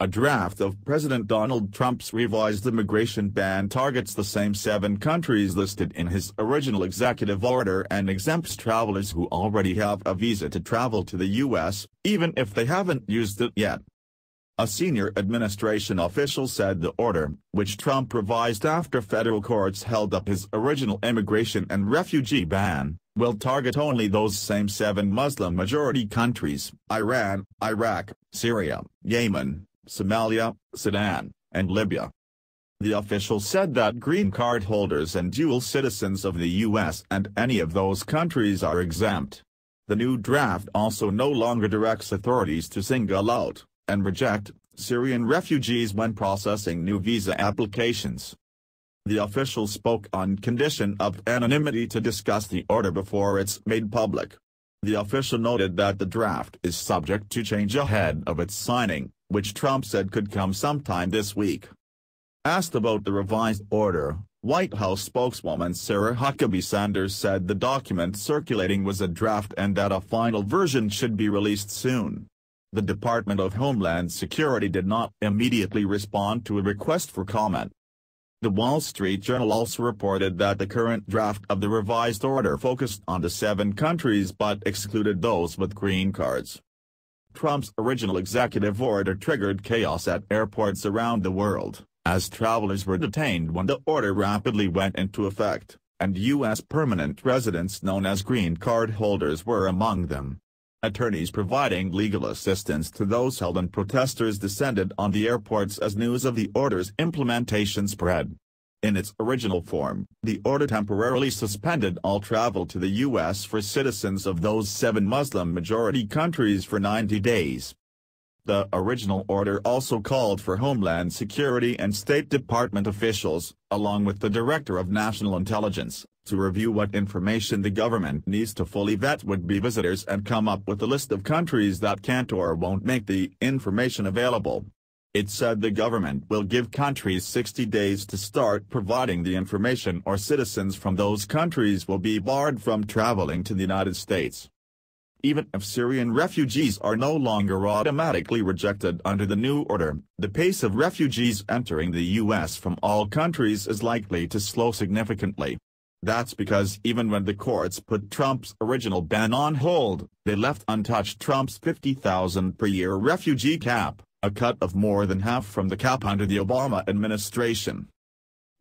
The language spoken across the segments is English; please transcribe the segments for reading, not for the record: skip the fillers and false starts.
A draft of President Donald Trump's revised immigration ban targets the same 7 countries listed in his original executive order and exempts travelers who already have a visa to travel to the U.S., even if they haven't used it yet. A senior administration official said the order, which Trump revised after federal courts held up his original immigration and refugee ban, will target only those same 7 Muslim-majority countries: Iran, Iraq, Syria, Yemen, Somalia, Sudan, and Libya. The official said that green card holders and dual citizens of the U.S. and any of those countries are exempt. The new draft also no longer directs authorities to single out and reject Syrian refugees when processing new visa applications. The official spoke on condition of anonymity to discuss the order before it's made public. The official noted that the draft is subject to change ahead of its signing, which Trump said could come sometime this week. Asked about the revised order, White House spokeswoman Sarah Huckabee Sanders said the document circulating was a draft and that a final version should be released soon. The Department of Homeland Security did not immediately respond to a request for comment. The Wall Street Journal also reported that the current draft of the revised order focused on the 7 countries but excluded those with green cards. Trump's original executive order triggered chaos at airports around the world, as travelers were detained when the order rapidly went into effect, and U.S. permanent residents known as green card holders were among them. Attorneys providing legal assistance to those held and protesters descended on the airports as news of the order's implementation spread. In its original form, the order temporarily suspended all travel to the U.S. for citizens of those 7 Muslim-majority countries for 90 days. The original order also called for Homeland Security and State Department officials, along with the Director of National Intelligence, to review what information the government needs to fully vet would-be visitors and come up with a list of countries that can't or won't make the information available. It said the government will give countries 60 days to start providing the information or citizens from those countries will be barred from traveling to the United States. Even if Syrian refugees are no longer automatically rejected under the new order, the pace of refugees entering the U.S. from all countries is likely to slow significantly. That's because even when the courts put Trump's original ban on hold, they left untouched Trump's 50,000 per year refugee cap, a cut of more than half from the cap under the Obama administration.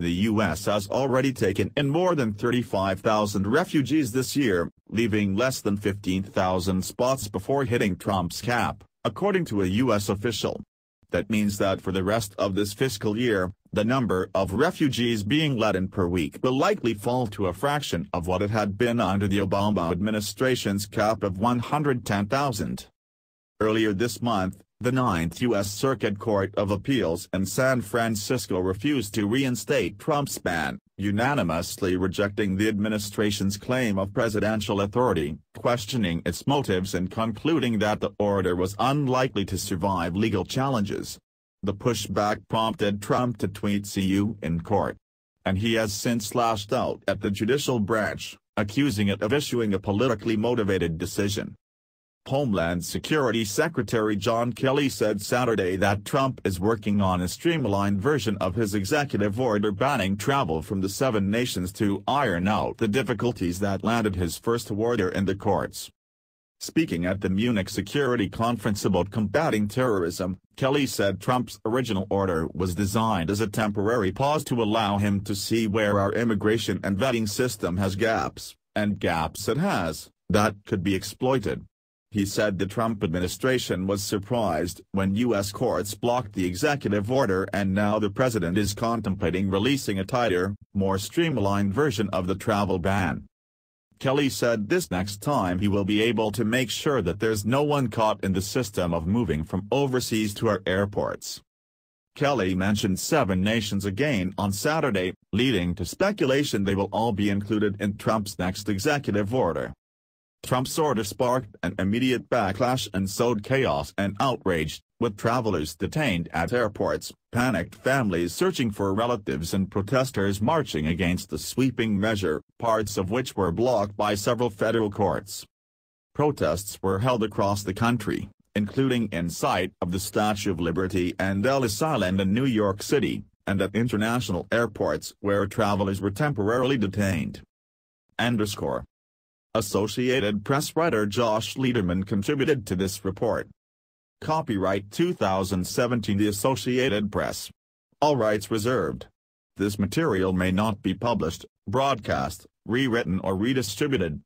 The U.S. has already taken in more than 35,000 refugees this year, leaving less than 15,000 spots before hitting Trump's cap, according to a U.S. official. That means that for the rest of this fiscal year, the number of refugees being let in per week will likely fall to a fraction of what it had been under the Obama administration's cap of 110,000. Earlier this month, the Ninth U.S. Circuit Court of Appeals in San Francisco refused to reinstate Trump's ban, unanimously rejecting the administration's claim of presidential authority, questioning its motives and concluding that the order was unlikely to survive legal challenges. The pushback prompted Trump to tweet "See you in court." And he has since lashed out at the judicial branch, accusing it of issuing a politically motivated decision. Homeland Security Secretary John Kelly said Saturday that Trump is working on a streamlined version of his executive order banning travel from the 7 nations to iron out the difficulties that landed his first order in the courts. Speaking at the Munich Security Conference about combating terrorism, Kelly said Trump's original order was designed as a temporary pause to allow him to see where our immigration and vetting system has gaps, and gaps it has, that could be exploited. He said the Trump administration was surprised when U.S. courts blocked the executive order and now the president is contemplating releasing a tighter, more streamlined version of the travel ban. Kelly said this next time he will be able to make sure that there's no one caught in the system of moving from overseas to our airports. Kelly mentioned 7 nations again on Saturday, leading to speculation they will all be included in Trump's next executive order. Trump's order sparked an immediate backlash and sowed chaos and outrage, with travelers detained at airports, panicked families searching for relatives and protesters marching against the sweeping measure, parts of which were blocked by several federal courts. Protests were held across the country, including in sight of the Statue of Liberty and Ellis Island in New York City, and at international airports where travelers were temporarily detained. Associated Press writer Josh Lederman contributed to this report. Copyright 2017 The Associated Press. All rights reserved. This material may not be published, broadcast, rewritten or redistributed,